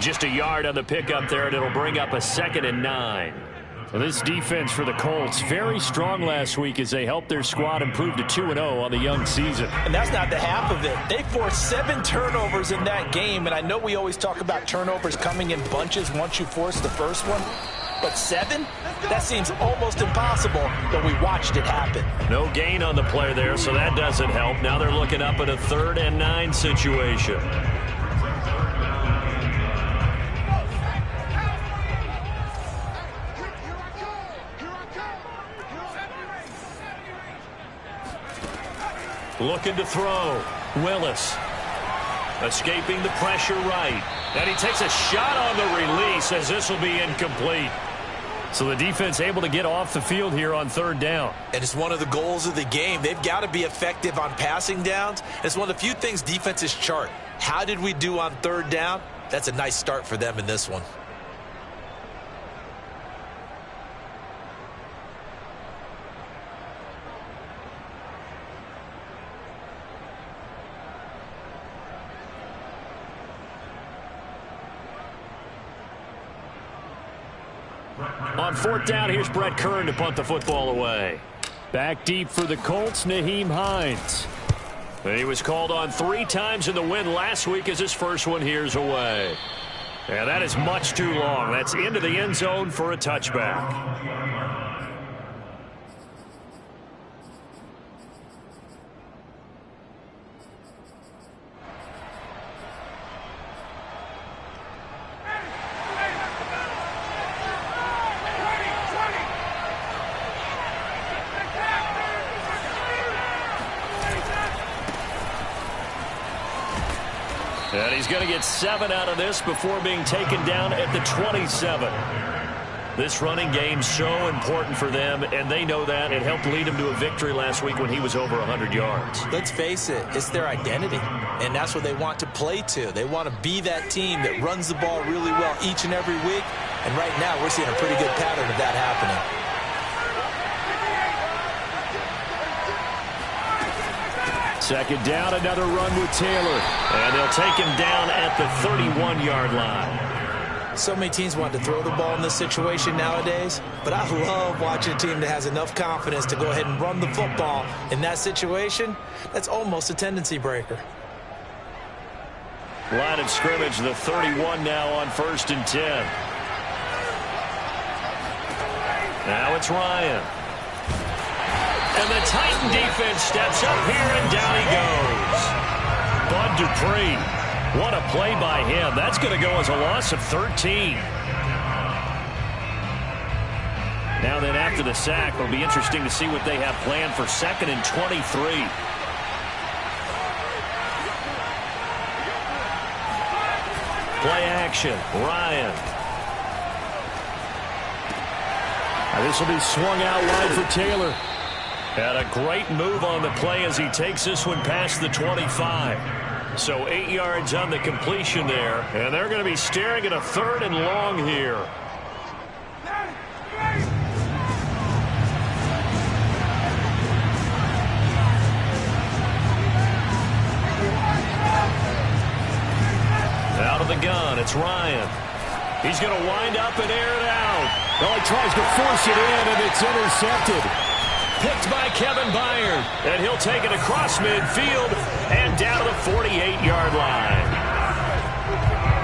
Just a yard on the pickup there, and it'll bring up a 2nd and 9. Well, this defense for the Colts, very strong last week as they helped their squad improve to 2-0 on the young season. And that's not the half of it. They forced 7 turnovers in that game, and I know we always talk about turnovers coming in bunches once you force the first one. But 7? That seems almost impossible, but we watched it happen. No gain on the play there, so that doesn't help. Now they're looking up at a 3rd and 9 situation. Looking to throw. Willis. Escaping the pressure right. And he takes a shot on the release as this will be incomplete. So the defense able to get off the field here on 3rd down. And it's one of the goals of the game. They've got to be effective on passing downs. It's one of the few things defenses chart. How did we do on 3rd down? That's a nice start for them in this one. On 4th down, here's Brett Kern to punt the football away. Back deep for the Colts, Nyheim Hines. He was called on 3 times in the win last week as his first one here's away. And that is much too long. That's into the end zone for a touchback. And he's going to get 7 out of this before being taken down at the 27. This running game's so important for them, and they know that. It helped lead him to a victory last week when he was over 100 yards. Let's face it, it's their identity, and that's what they want to play to. They want to be that team that runs the ball really well each and every week, and right now we're seeing a pretty good pattern of that happening. 2nd down, another run with Taylor. And they'll take him down at the 31-yard line. So many teams want to throw the ball in this situation nowadays, but I love watching a team that has enough confidence to go ahead and run the football in that situation. That's almost a tendency breaker. Line of scrimmage, the 31 now on 1st and 10. Now it's Ryan. And the Titan defense steps up here, and down he goes. Bud Dupree, what a play by him. That's going to go as a loss of 13. Now then, after the sack, it'll be interesting to see what they have planned for 2nd and 23. Play action, Ryan. Now this will be swung out wide for Taylor. And a great move on the play as he takes this one past the 25. So 8 yards on the completion there. And they're going to be staring at a 3rd and long here. Out of the gun, it's Ryan. He's going to wind up and air it out. Well, he tries to force it in, and it's intercepted. Picked by Kevin Byard. And he'll take it across midfield and down to the 48-yard line.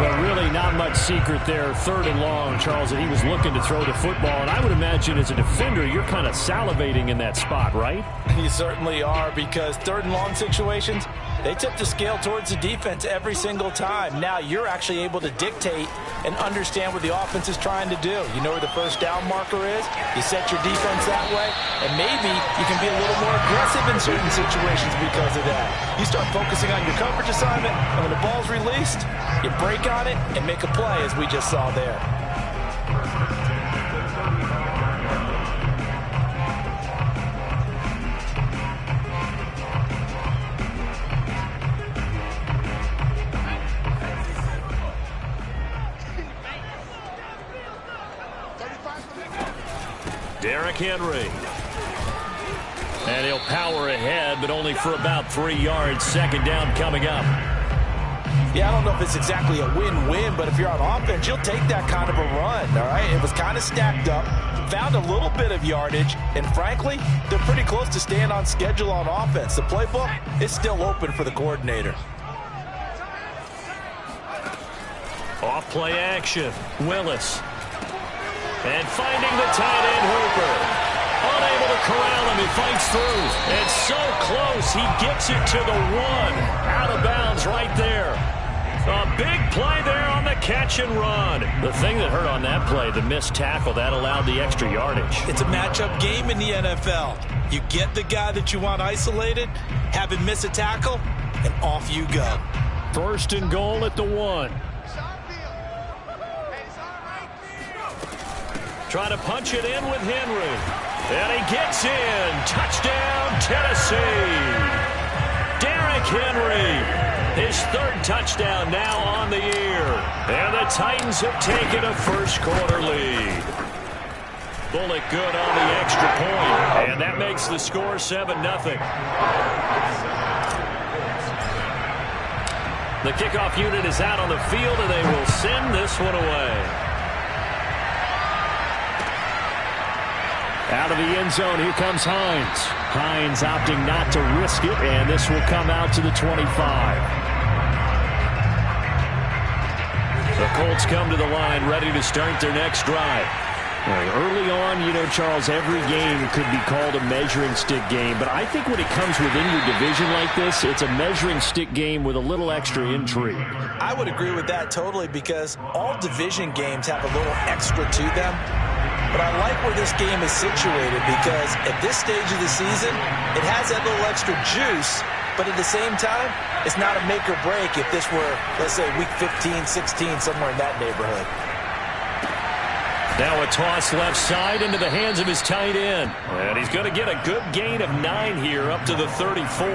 Well, really not much secret there. 3rd and long, Charles, that he was looking to throw the football. And I would imagine as a defender, you're kind of salivating in that spot, right? You certainly are, because 3rd and long situations, they tip the scale towards the defense every single time. Now you're actually able to dictate and understand what the offense is trying to do. You know where the 1st down marker is. You set your defense that way, and maybe you can be a little more aggressive in certain situations because of that. You start focusing on your coverage assignment, and when the ball's released, you break on it and make a play, as we just saw there. Derrick Henry. And he'll power ahead, but only for about 3 yards. 2nd down coming up. Yeah, I don't know if it's exactly a win-win, but if you're on offense, you'll take that kind of a run, all right? It was kind of stacked up, found a little bit of yardage, and frankly, they're pretty close to staying on schedule on offense. The playbook is still open for the coordinator. Off play action. Willis. And finding the tight end Hooper. Unable to corral him. He fights through. And so close. He gets it to the 1. Out of bounds right there. A big play there on the catch and run. The thing that hurt on that play, the missed tackle, that allowed the extra yardage. It's a matchup game in the NFL. You get the guy that you want isolated, have him miss a tackle, and off you go. First and goal at the 1. Trying to punch it in with Henry. And he gets in. Touchdown, Tennessee. Derrick Henry. His 3rd touchdown now on the year. And the Titans have taken a first-quarter lead. Bullock good on the extra point. And that makes the score 7-0. The kickoff unit is out on the field, and they will send this one away. Out of the end zone, here comes Hines. Hines opting not to risk it, and this will come out to the 25. The Colts come to the line, ready to start their next drive. Early on, you know, Charles, every game could be called a measuring stick game, but I think when it comes within your division like this, it's a measuring stick game with a little extra intrigue. I would agree with that totally, because all division games have a little extra to them. But I like where this game is situated, because at this stage of the season, it has that little extra juice, but at the same time, it's not a make or break if this were, let's say, week 15, 16, somewhere in that neighborhood. Now a toss left side into the hands of his tight end. And he's going to get a good gain of 9 here up to the 34.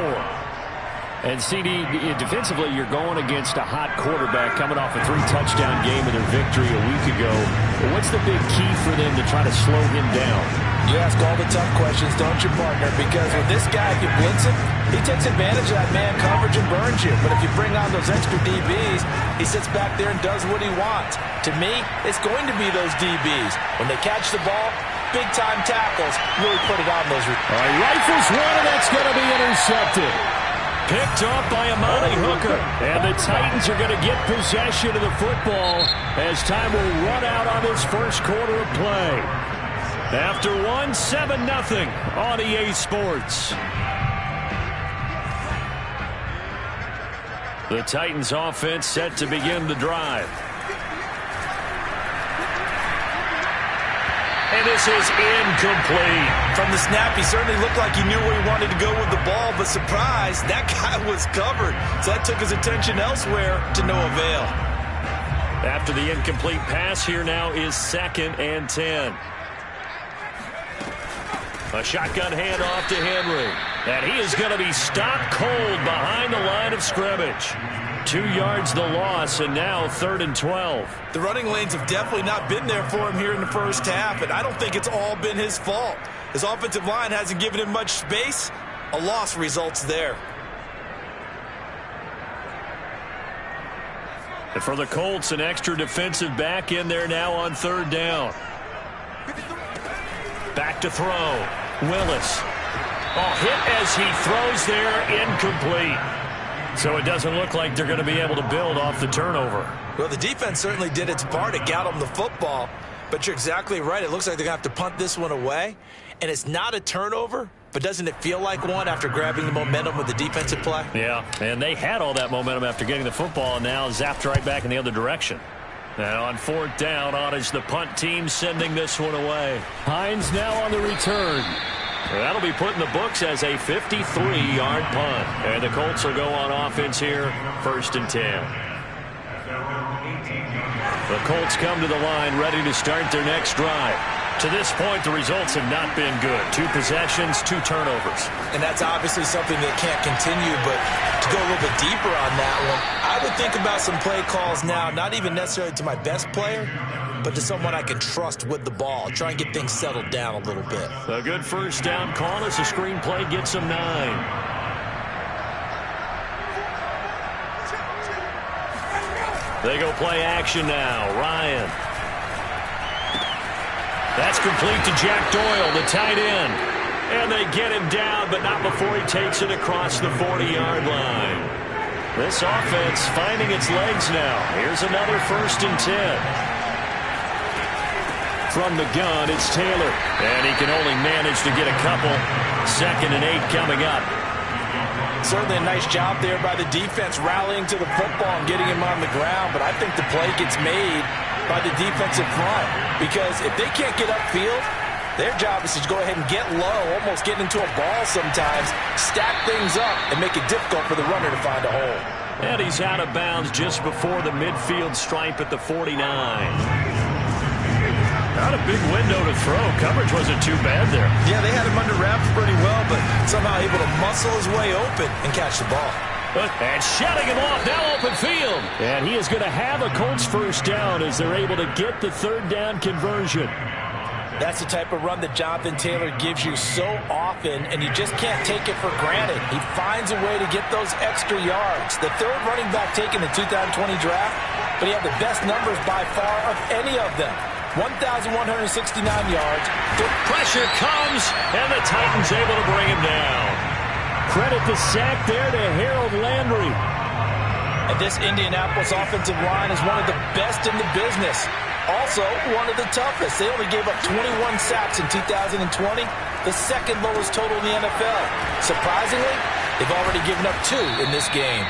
And CD, defensively, you're going against a hot quarterback coming off a 3-touchdown game of their victory a week ago. But what's the big key for them to try to slow him down? You ask all the tough questions, don't you, partner? Because with this guy, if you blitz him, he takes advantage of that man coverage and burns you. But if you bring on those extra DBs, he sits back there and does what he wants. To me, it's going to be those DBs. When they catch the ball, big-time tackles really put it on those. All right, rifles one, and that's going to be intercepted. Picked off by Amani Hooker. And the Titans are going to get possession of the football as time will run out on this first quarter of play. After 7-0 on EA Sports. The Titans offense set to begin the drive. And this is incomplete. From the snap, he certainly looked like he knew where he wanted to go with the ball, but surprise, that guy was covered. So that took his attention elsewhere to no avail. After the incomplete pass, here now is 2nd and 10. A shotgun handoff to Henry. And he is going to be stopped cold behind the line of scrimmage. 2 yards the loss, and now 3rd and 12. The running lanes have definitely not been there for him here in the first half, and I don't think it's all been his fault. His offensive line hasn't given him much space. A loss results there. And for the Colts, an extra defensive back in there now on 3rd down. Back to throw. Willis. Hit as he throws there, incomplete. So it doesn't look like they're going to be able to build off the turnover. Well, the defense certainly did its part to get them the football. But you're exactly right. It looks like they're going to have to punt this one away. And it's not a turnover, but doesn't it feel like one after grabbing the momentum with the defensive play? Yeah, and they had all that momentum after getting the football, and now zapped right back in the other direction. Now on 4th down, on is the punt team sending this one away. Hines now on the return. That'll be put in the books as a 53-yard punt. And the Colts will go on offense here, 1st and 10. The Colts come to the line, ready to start their next drive. To this point, the results have not been good. 2 possessions, 2 turnovers. And that's obviously something that can't continue, but to go a little bit deeper on that one, I would think about some play calls now, not even necessarily to my best player, but to someone I can trust with the ball. Try and get things settled down a little bit. A good first down call as the screenplay gets them 9. They go play action now. Ryan. That's complete to Jack Doyle, the tight end. And they get him down, but not before he takes it across the 40-yard line. This offense finding its legs now. Here's another 1st and 10. From the gun, it's Taylor. And he can only manage to get a couple. 2nd and 8 coming up. Certainly a nice job there by the defense rallying to the football and getting him on the ground. But I think the play gets made by the defensive front. Because if they can't get upfield, their job is to go ahead and get low, almost get into a ball sometimes, stack things up, and make it difficult for the runner to find a hole. And he's out of bounds just before the midfield stripe at the 49. Not a big window to throw. Coverage wasn't too bad there. Yeah, they had him under wraps pretty well, but somehow able to muscle his way open and catch the ball. And shutting him off, now open field. And he is going to have a Colts 1st down as they're able to get the 3rd down conversion. That's the type of run that Jonathan Taylor gives you so often, and you just can't take it for granted. He finds a way to get those extra yards. The 3rd running back taken in the 2020 draft, but he had the best numbers by far of any of them. 1,169 yards. The pressure comes, and the Titans able to bring him down. Credit the sack there to Harold Landry. And this Indianapolis offensive line is one of the best in the business. Also, one of the toughest. They only gave up 21 sacks in 2020, the 2nd lowest total in the NFL. Surprisingly, they've already given up 2 in this game.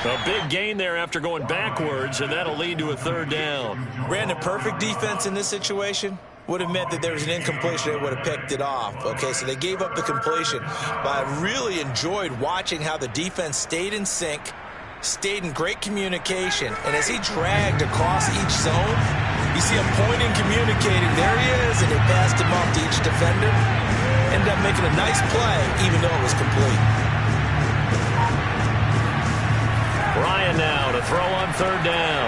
A big gain there after going backwards, and that'll lead to a 3rd down. Brandon, perfect defense in this situation would have meant that there was an incompletion. They would have picked it off. Okay, so they gave up the completion. But I really enjoyed watching how the defense stayed in sync, stayed in great communication, and as he dragged across each zone, you see him pointing, communicating. There he is, and they passed him off to each defender. Ended up making a nice play, even though it was complete. Ryan now to throw on 3rd down.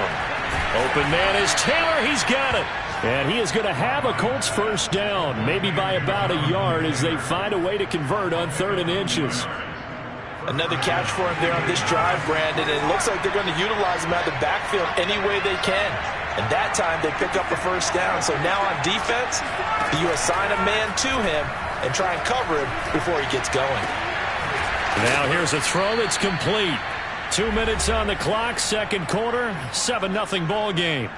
Open man is Taylor. He's got it. And he is going to have a Colts 1st down, maybe by about a yard as they find a way to convert on 3rd and inches. Another catch for him there on this drive, Brandon. And it looks like they're going to utilize him out of the backfield any way they can. And that time they pick up the 1st down. So now on defense, you assign a man to him and try and cover him before he gets going. Now here's a throw that's complete. 2 minutes on the clock, 2nd quarter, 7-0 ball game.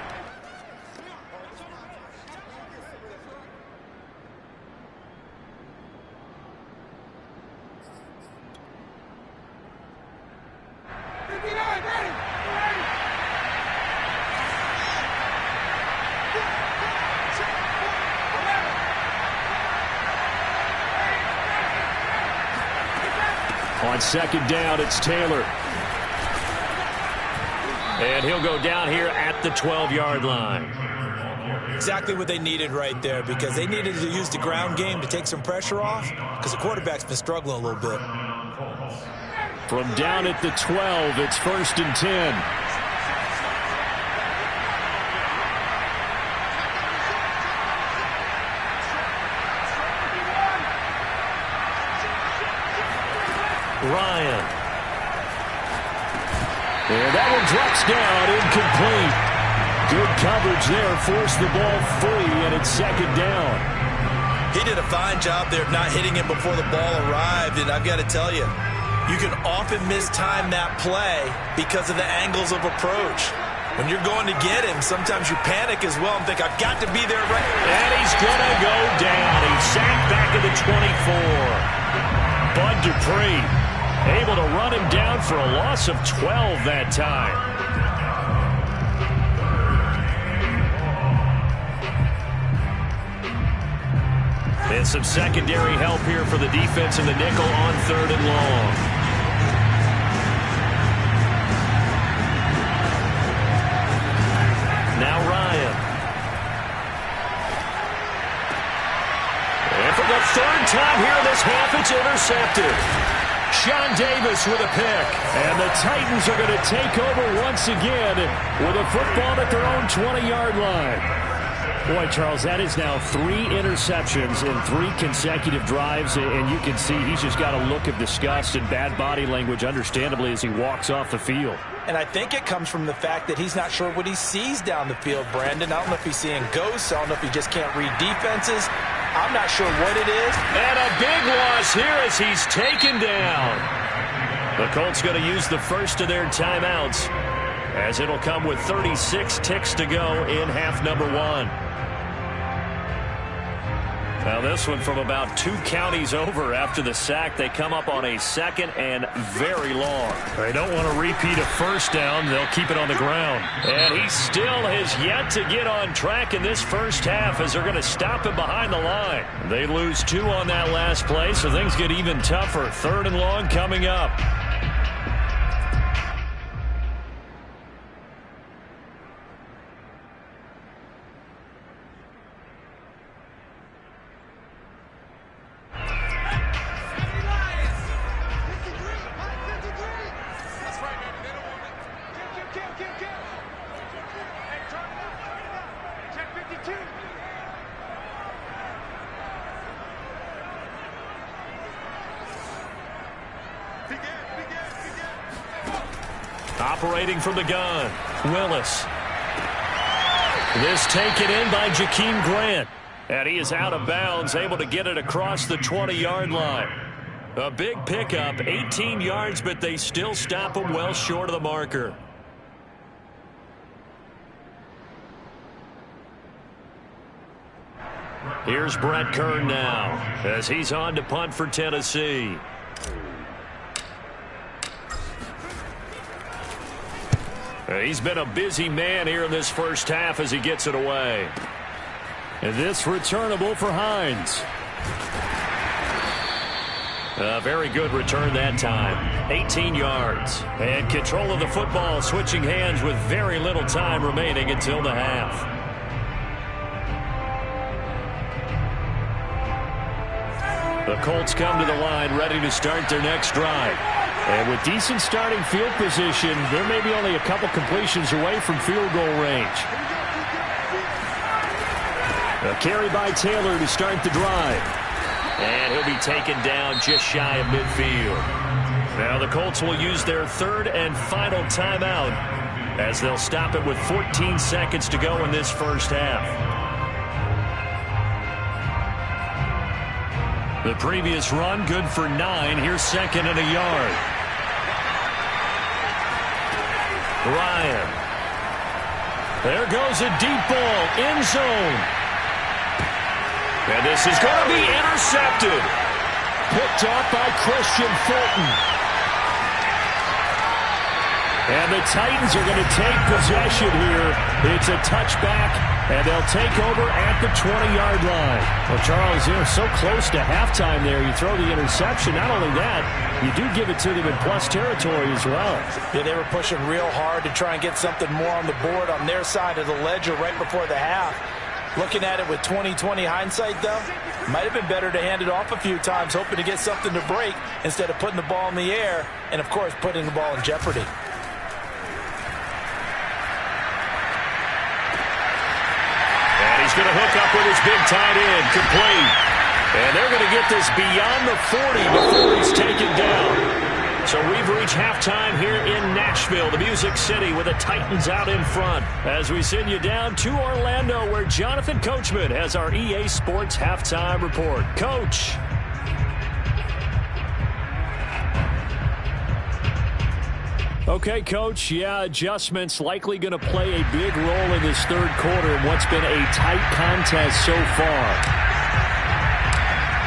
On 2nd down, it's Taylor. And he'll go down here at the 12-yard line. Exactly what they needed right there, because they needed to use the ground game to take some pressure off, because the quarterback's been struggling a little bit. From down at the 12, it's 1st and 10. Ryan. And that one drops down, incomplete. Good coverage there, forced the ball free, and it's 2nd down. He did a fine job there of not hitting him before the ball arrived, and I've got to tell you, you can often mistime that play because of the angles of approach. When you're going to get him, sometimes you panic as well and think, I've got to be there right. And he's going to go down. He's sacked back at the 24. Bud Dupree able to run him down for a loss of 12 that time. And some secondary help here for the defense in the nickel on 3rd and long. Now Ryan. And for the 3rd time here in this half, it's intercepted. Sean Davis with a pick. And the Titans are going to take over once again with a football at their own 20-yard line. Boy, Charles, that is now 3 interceptions in 3 consecutive drives, and you can see he's just got a look of disgust and bad body language, understandably, as he walks off the field. And I think it comes from the fact that he's not sure what he sees down the field, Brandon. I don't know if he's seeing ghosts. I don't know if he just can't read defenses. I'm not sure what it is. And a big loss here as he's taken down. The Colts going to use the first of their timeouts, as it'll come with 36 ticks to go in half number 1. Now this one from about 2 counties over after the sack. They come up on a 2nd and very long. They don't want to repeat a first down. They'll keep it on the ground. And he still has yet to get on track in this first half as they're going to stop him behind the line. They lose 2 on that last play, so things get even tougher. 3rd and long coming up. Operating from the gun, Willis. This taken in by Jakeem Grant. And he is out of bounds, able to get it across the 20-yard line. A big pickup, 18 yards, but they still stop him well short of the marker. Here's Brett Kern now, as he's on to punt for Tennessee. He's been a busy man here in this first half as he gets it away. And this returnable for Hines. A very good return that time. 18 yards. And control of the football, switching hands with very little time remaining until the half. The Colts come to the line ready to start their next drive. And with decent starting field position, there may be only a couple completions away from field goal range. A carry by Taylor to start the drive. And he'll be taken down just shy of midfield. Now the Colts will use their 3rd and final timeout, as they'll stop it with 14 seconds to go in this first half. The previous run good for 9. Here's 2nd and a yard. Ryan. There goes a deep ball, end zone. And this is going to be intercepted. Picked off by Christian Fulton. And the Titans are going to take possession here. It's a touchback, and they'll take over at the 20-yard line. Well, Charles, you're so close to halftime there. You throw the interception. Not only that, you do give it to them in plus territory as well. Yeah, they were pushing real hard to try and get something more on the board on their side of the ledger right before the half. Looking at it with 20/20 hindsight, though, might have been better to hand it off a few times, hoping to get something to break instead of putting the ball in the air and, of course, putting the ball in jeopardy. He's going to hook up with his big tight end, complete. And they're going to get this beyond the 40 before he's taken down. So we've reached halftime here in Nashville, the Music City, with the Titans out in front. As we send you down to Orlando, where Jonathan Coachman has our EA Sports halftime report. Coach. Okay, Coach, adjustments likely going to play a big role in this 3rd quarter in what's been a tight contest so far.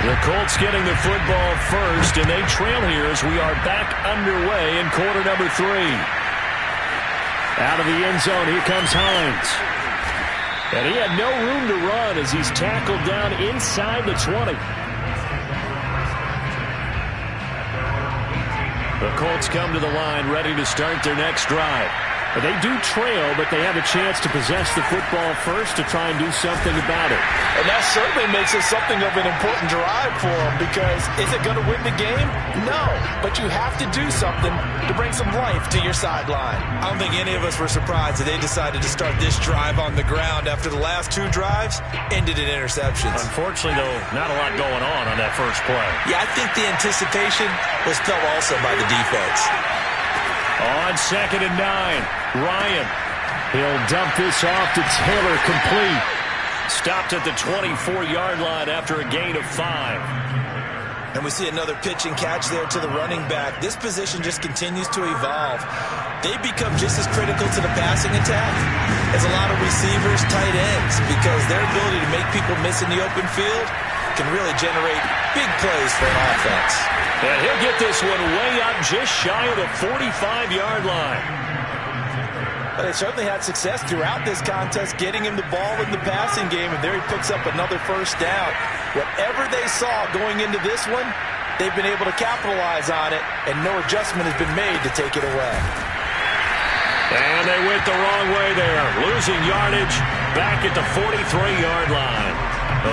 The Colts getting the football first, and they trail here as we are back underway in quarter number 3. Out of the end zone, here comes Hines. And he had no room to run as he's tackled down inside the 20. The Colts come to the line ready to start their next drive. They do trail, but they have a chance to possess the football first to try and do something about it. And that certainly makes it something of an important drive for them, because is it going to win the game? No, but you have to do something to bring some life to your sideline. I don't think any of us were surprised that they decided to start this drive on the ground after the last 2 drives ended in interceptions. Unfortunately, though, not a lot going on that first play. Yeah, I think the anticipation was felt also by the defense. On 2nd and 9, Ryan. He'll dump this off to Taylor, complete. Stopped at the 24-yard line after a gain of 5. And we see another pitch and catch there to the running back. This position just continues to evolve. They become just as critical to the passing attack as a lot of receivers, tight ends, because their ability to make people miss in the open field can really generate big plays for an offense. And he'll get this one way up just shy of the 45-yard line. But they certainly had success throughout this contest getting him the ball in the passing game, and there he picks up another first down. Whatever they saw going into this one, they've been able to capitalize on it, and no adjustment has been made to take it away. And they went the wrong way there, losing yardage back at the 43-yard line.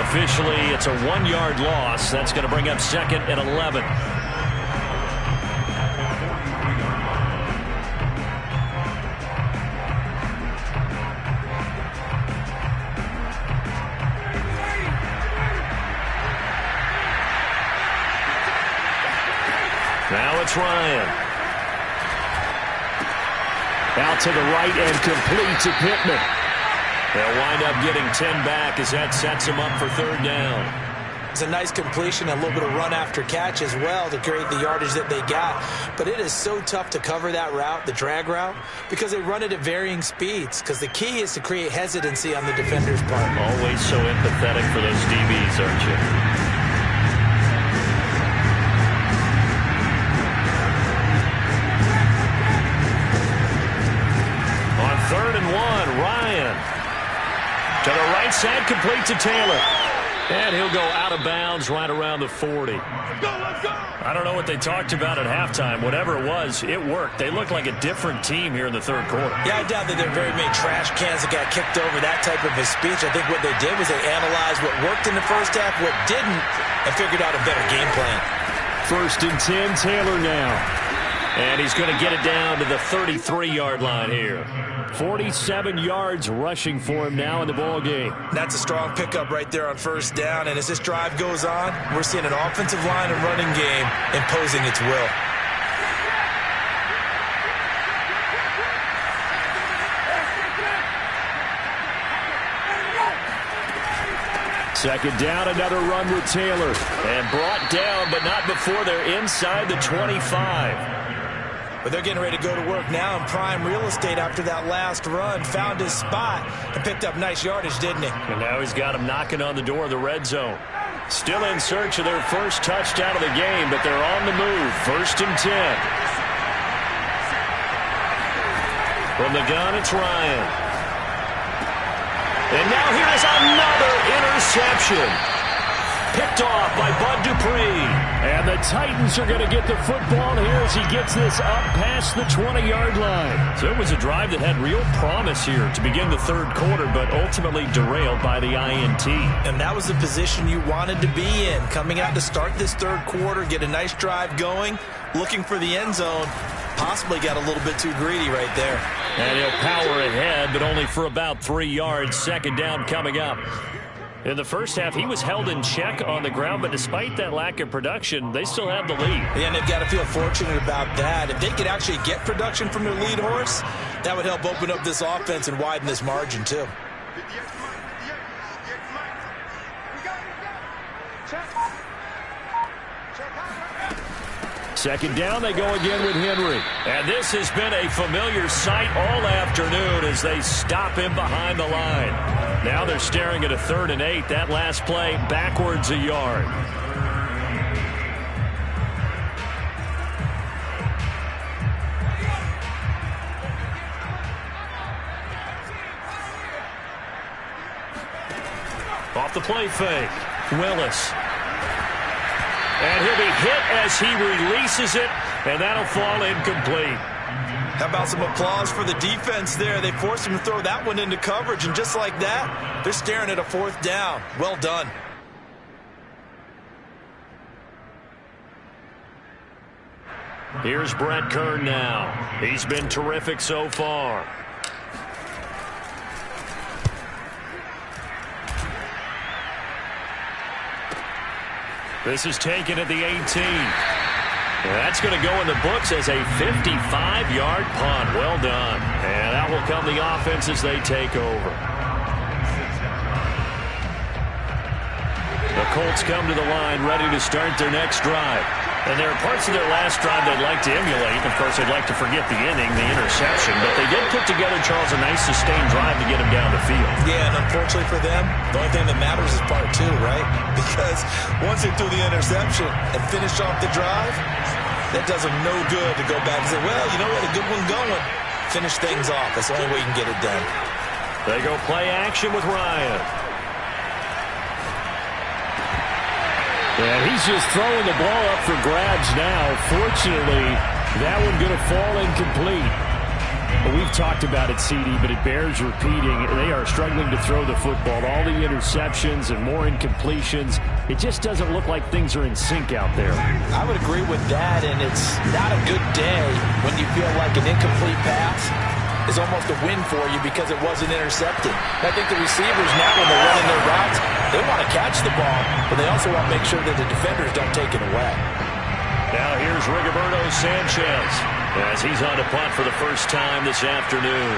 Officially, it's a 1-yard loss. That's going to bring up 2nd and 11. Now it's Ryan. Out to the right and complete to Pittman. They'll wind up getting 10 back as that sets them up for 3rd down. It's a nice completion, a little bit of run after catch as well to create the yardage that they got. But it is so tough to cover that route, the drag route, because they run it at varying speeds. Because the key is to create hesitancy on the defender's part. Always so empathetic for those DBs, aren't you? On 3rd and 1, Ryan. To the right side, complete to Taylor. And he'll go out of bounds right around the 40. I don't know what they talked about at halftime. Whatever it was, it worked. They look like a different team here in the 3rd quarter. Yeah, I doubt that there are very many trash cans that got kicked over, that type of a speech. I think what they did was they analyzed what worked in the first half, what didn't, and figured out a better game plan. 1st and 10, Taylor now. And he's going to get it down to the 33-yard line here. 47 yards rushing for him now in the ball game. That's a strong pickup right there on 1st down. And as this drive goes on, we're seeing an offensive line and running game imposing its will. Second down, another run with Taylor. And brought down, but not before they're inside the 25. But they're getting ready to go to work now in prime real estate after that last run. Found his spot and picked up nice yardage, didn't he? And now he's got him knocking on the door of the red zone. Still in search of their first touchdown of the game, but they're on the move. 1st and 10. From the gun, it's Ryan. And now here is another interception. Picked off by Bud Dupree. And the Titans are going to get the football here as he gets this up past the 20-yard line. So it was a drive that had real promise here to begin the 3rd quarter, but ultimately derailed by the INT. And that was the position you wanted to be in. Coming out to start this 3rd quarter, get a nice drive going, looking for the end zone. Possibly got a little bit too greedy right there. And he'll power ahead, but only for about 3 yards. 2nd down coming up. In the first half, he was held in check on the ground, but despite that lack of production, they still have the lead. And they've got to feel fortunate about that. If they could actually get production from their lead horse, that would help open up this offense and widen this margin, too. Second down, they go again with Henry. And this has been a familiar sight all afternoon as they stop him behind the line. Now they're staring at a 3rd and 8. That last play backwards a yard. Off the play fake. Willis. And he'll be hit as he releases it, and that'll fall incomplete. How about some applause for the defense there? They forced him to throw that one into coverage, and just like that, they're staring at a 4th down. Well done. Here's Brett Kern now. He's been terrific so far. This is taken at the 18. That's going to go in the books as a 55-yard punt. Well done. And that will come the offense as they take over. The Colts come to the line ready to start their next drive. And there are parts of their last drive they'd like to emulate. Of course, they'd like to forget the inning, the interception. But they did put together, Charles, a nice sustained drive to get him down the field. Yeah, and unfortunately for them, the only thing that matters is part 2, right? Because once they threw the interception and finished off the drive, that does them no good to go back and say, well, you know what, a good one going. Finish things off. That's the only way you can get it done. They go play action with Ryan. And he's just throwing the ball up for grabs now. Fortunately, that one going to fall incomplete. We've talked about it, CD, but it bears repeating. They are struggling to throw the football. All the interceptions and more incompletions. It just doesn't look like things are in sync out there. I would agree with that, and it's not a good day when you feel like an incomplete pass is almost a win for you because it wasn't intercepted. And I think the receivers now, when they're running their routes, they want to catch the ball, but they also want to make sure that the defenders don't take it away. Now here's Rigoberto Sanchez as he's on to punt for the first time this afternoon.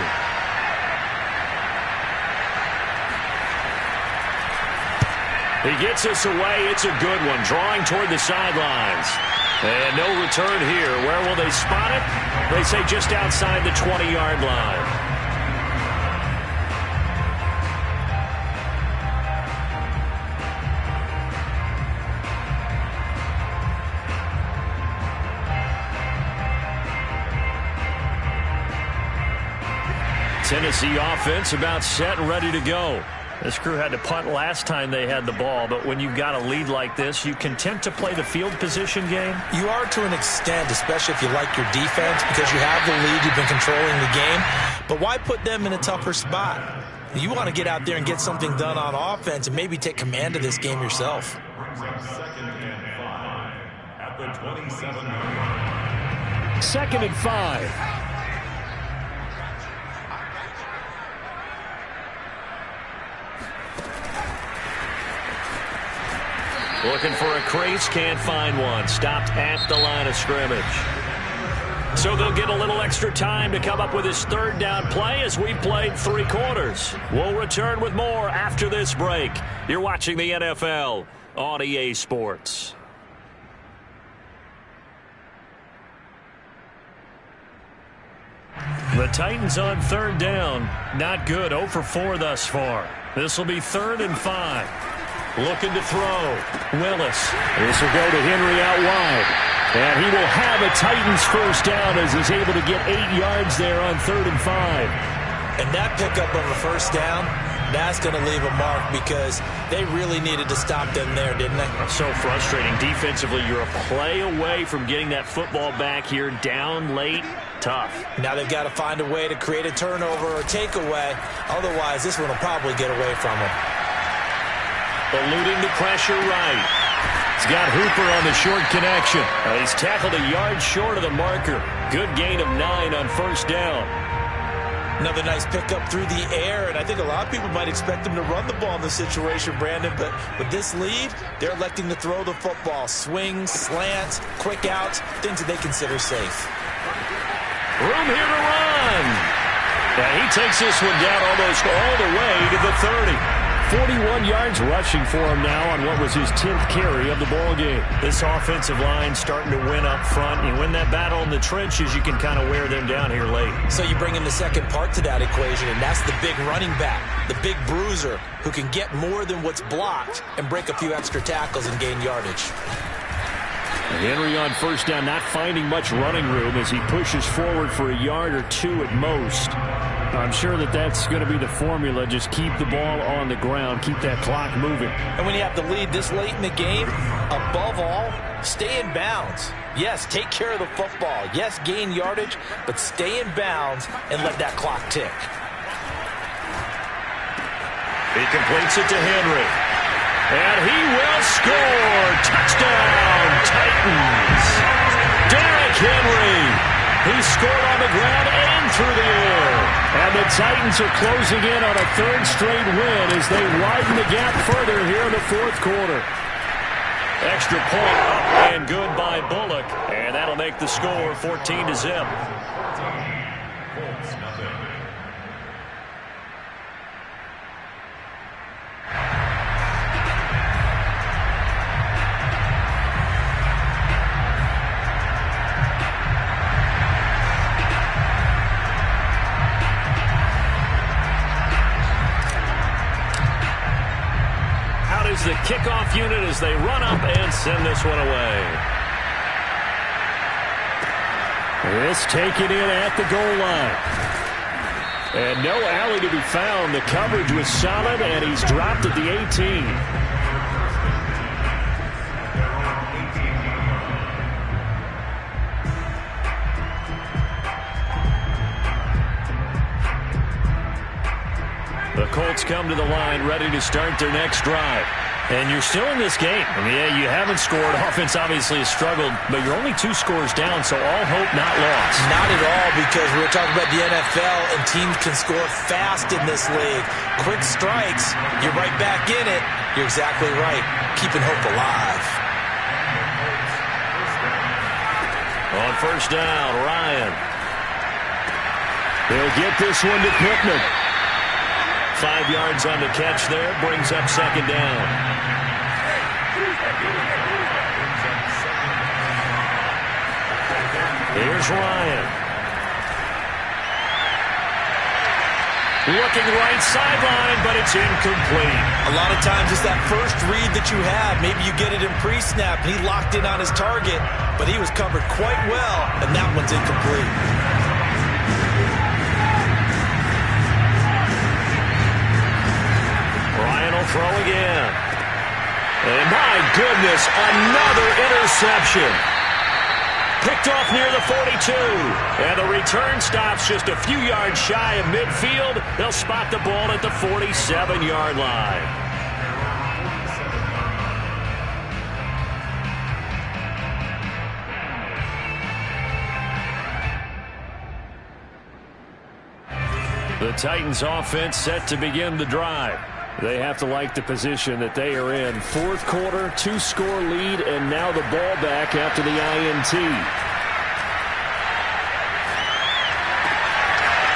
He gets us away. It's a good one. Drawing toward the sidelines. And no return here. Where will they spot it? They say just outside the 20-yard line. Tennessee offense about set and ready to go. This crew had to punt last time they had the ball, but when you've got a lead like this, you content to play the field position game? You are to an extent, especially if you like your defense, because you have the lead, you've been controlling the game. But why put them in a tougher spot? You want to get out there and get something done on offense and maybe take command of this game yourself. 2nd and 5 at the 27. 2nd and 5. Looking for a crease, can't find one. Stopped at the line of scrimmage. So they'll get a little extra time to come up with his 3rd down play as we've played 3 quarters. We'll return with more after this break. You're watching the NFL on EA Sports. The Titans on 3rd down. Not good. 0 for 4 thus far. This will be 3rd and 5. Looking to throw. Willis. This will go to Henry out wide. And he will have a Titans first down as he's able to get 8 yards there on 3rd and 5. And that pickup of a first down, that's going to leave a mark because they really needed to stop them there, didn't they? So frustrating. Defensively, you're a play away from getting that football back here down late. Tough. Now they've got to find a way to create a turnover or takeaway. Otherwise, this one will probably get away from them. Eluding the pressure right. He's got Hooper on the short connection. He's tackled a yard short of the marker. Good gain of 9 on first down. Another nice pickup through the air, and I think a lot of people might expect them to run the ball in this situation, Brandon, but with this lead, they're electing to throw the football. Swings, slants, quick outs, things that they consider safe. Room here to run. And he takes this one down almost all the way to the 30. 41 yards rushing for him now on what was his 10th carry of the ball game. This offensive line starting to win up front. You win that battle in the trenches, you can kind of wear them down here late. So you bring in the second part to that equation, and that's the big running back, the big bruiser, who can get more than what's blocked and break a few extra tackles and gain yardage. Henry on first down, not finding much running room as he pushes forward for a yard or two at most. I'm sure that that's going to be the formula. Just keep the ball on the ground, keep that clock moving. And when you have to lead this late in the game, above all, stay in bounds. Yes, take care of the football. Yes, gain yardage, but stay in bounds and let that clock tick. He completes it to Henry. And he will score. Touchdown, Titans. Derrick Henry. He scored on the ground and through the air. And the Titans are closing in on a third straight win as they widen the gap further here in the fourth quarter. Extra point up and good by Bullock. And that'll make the score 14-0. The kickoff unit as they run up and send this one away. This taken in at the goal line. And no alley to be found. The coverage was solid, and he's dropped at the 18. The Colts come to the line ready to start their next drive. And you're still in this game. I mean, yeah, you haven't scored. Offense obviously has struggled, but you're only 2 scores down, so all hope not lost. Not at all, because we were talking about the NFL, and teams can score fast in this league. Quick strikes, you're right back in it. You're exactly right. Keeping hope alive. On first down, Ryan. They'll get this one to Pittman. 5 yards on the catch there, brings up second down. Here's Ryan. Looking right sideline, but it's incomplete. A lot of times it's that first read that you have. Maybe you get it in pre-snap, and he locked in on his target, but he was covered quite well, and that one's incomplete. Ryan will throw again. And my goodness, another interception. Picked off near the 42. And the return stops just a few yards shy of midfield. They'll spot the ball at the 47-yard line. The Titans offense set to begin the drive. They have to like the position that they are in. Fourth quarter, 2-score lead, and now the ball back after the INT.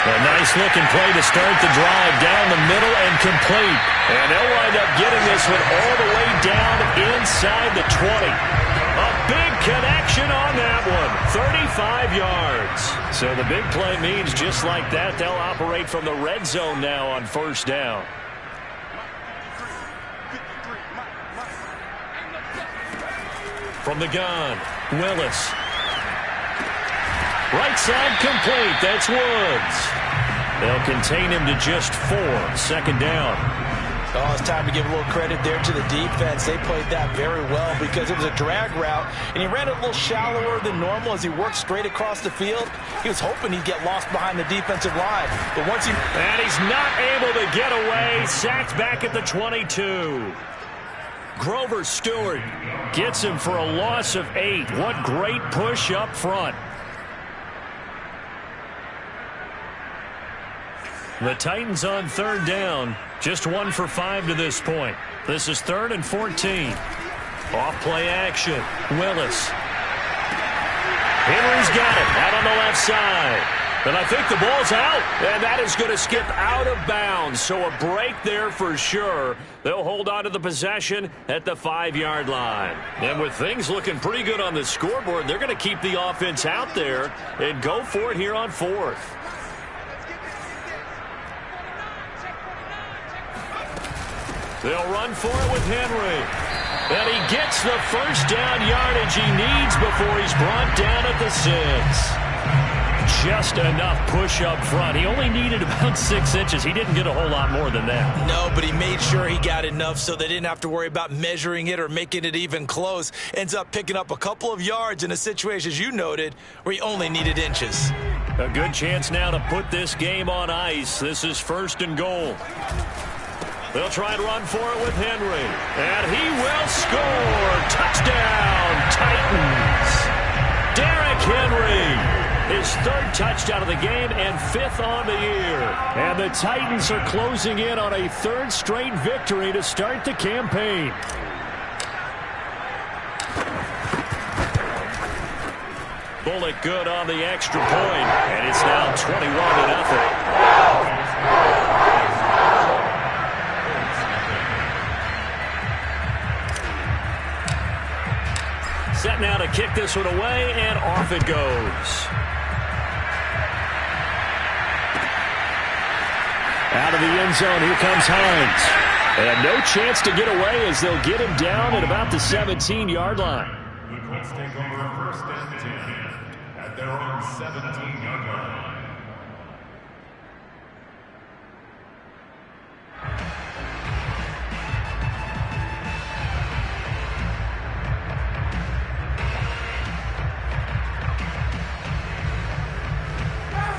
A nice-looking play to start the drive down the middle and complete. And they'll wind up getting this one all the way down inside the 20. A big connection on that one. 35 yards. So the big play means just like that, they'll operate from the red zone now on first down. From the gun, Willis. Right side complete. That's Woods. They'll contain him to just 4. Second down. Oh, it's time to give a little credit there to the defense. They played that very well because it was a drag route, and he ran it a little shallower than normal as he worked straight across the field. He was hoping he'd get lost behind the defensive line. But once he... And he's not able to get away. Sacked back at the 22. Grover Stewart gets him for a loss of 8. What great push up front. The Titans on third down. Just 1 for 5 to this point. This is 3rd and 14. Off play action. Willis. Henry's got it out on the left side. And I think the ball's out. And that is going to skip out of bounds. So a break there for sure. They'll hold on to the possession at the 5-yard line. And with things looking pretty good on the scoreboard, they're going to keep the offense out there and go for it here on 4th. They'll run for it with Henry. And he gets the first down yardage he needs before he's brought down at the 6. Just enough push up front. He only needed about 6 inches. He didn't get a whole lot more than that. No, but he made sure he got enough so they didn't have to worry about measuring it or making it even close. Ends up picking up a couple of yards in a situation, as you noted, where he only needed inches. A good chance now to put this game on ice. This is 1st and goal. They'll try and run for it with Henry. And he will score. Touchdown, Titans. Derrick Henry. His 3rd touchdown of the game and 5th on the year. And the Titans are closing in on a 3rd straight victory to start the campaign. Bullock good on the extra point. And it's now 21-0. Set now to kick this one away, and off it goes. Out of the end zone, here comes Hines. And no chance to get away as they'll get him down at about the 17-yard line. The Colts take over 1st and 10 at their own 17-yard line.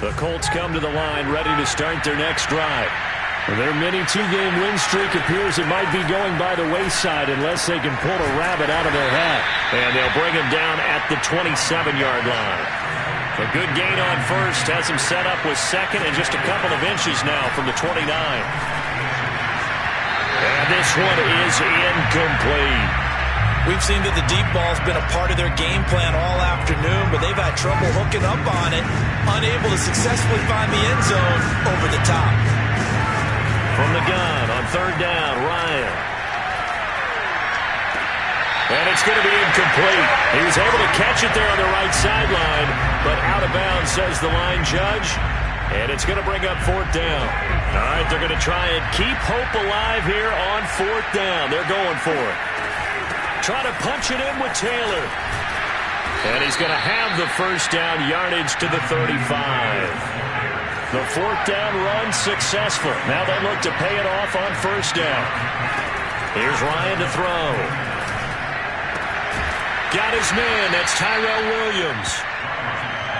The Colts come to the line ready to start their next drive. Their mini 2-game win streak appears it might be going by the wayside unless they can pull a rabbit out of their hat. And they'll bring him down at the 27-yard line. A good gain on 1st has him set up with 2nd and just a couple of inches now from the 29. And this one is incomplete. We've seen that the deep ball's been a part of their game plan all afternoon, but they've had trouble hooking up on it, unable to successfully find the end zone over the top. From the gun on 3rd down, Ryan. And it's going to be incomplete. He was able to catch it there on the right sideline, but out of bounds, says the line judge. And it's going to bring up 4th down. All right, they're going to try and keep hope alive here on 4th down. They're going for it. Try to punch it in with Taylor. And he's going to have the 1st down yardage to the 35. The 4th down run successful. Now they look to pay it off on 1st down. Here's Ryan to throw. Got his man. That's Tyrell Williams.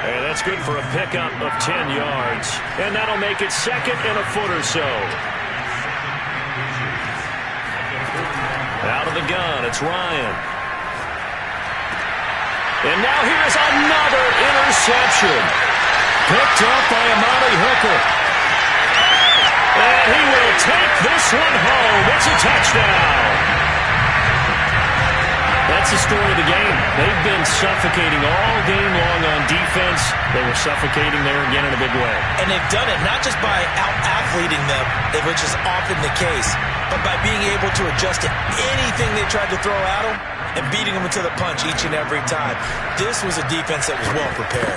And that's good for a pickup of 10 yards. And that'll make it 2nd and a foot or so. Out of the gun, it's Ryan. And now here's another interception. Picked up by Amani Hooker. And he will take this one home. It's a touchdown. That's the story of the game. They've been suffocating all game long on defense. They were suffocating there again in a big way. And they've done it not just by out-athleting them, which is often the case, but by being able to adjust to anything they tried to throw at them and beating them into the punch each and every time. This was a defense that was well prepared.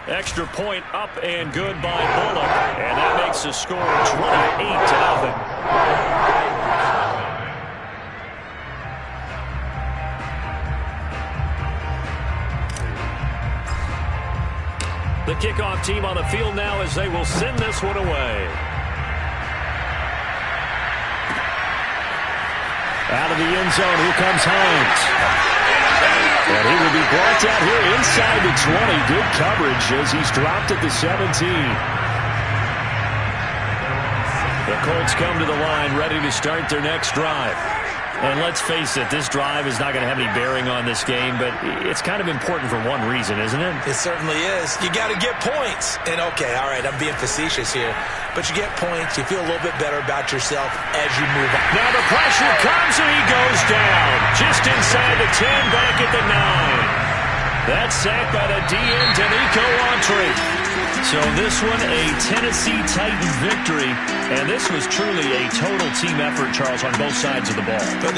Extra point up and good by Bullock. And that makes the score 28-0. The kickoff team on the field now as they will send this one away. Out of the end zone, here comes Hines. And he will be brought down here inside the 20. Good coverage as he's dropped at the 17. The Colts come to the line ready to start their next drive. And let's face it, this drive is not going to have any bearing on this game, but it's kind of important for one reason, isn't it? It certainly is. You got to get points. And okay, all right, I'm being facetious here, but you get points, you feel a little bit better about yourself as you move on. Now the pressure comes and he goes down. Just inside the 10, back at the 9. That's sacked by the DN, Danico Autry. So this one, a Tennessee Titan victory. And this was truly a total team effort, Charles, on both sides of the ball. But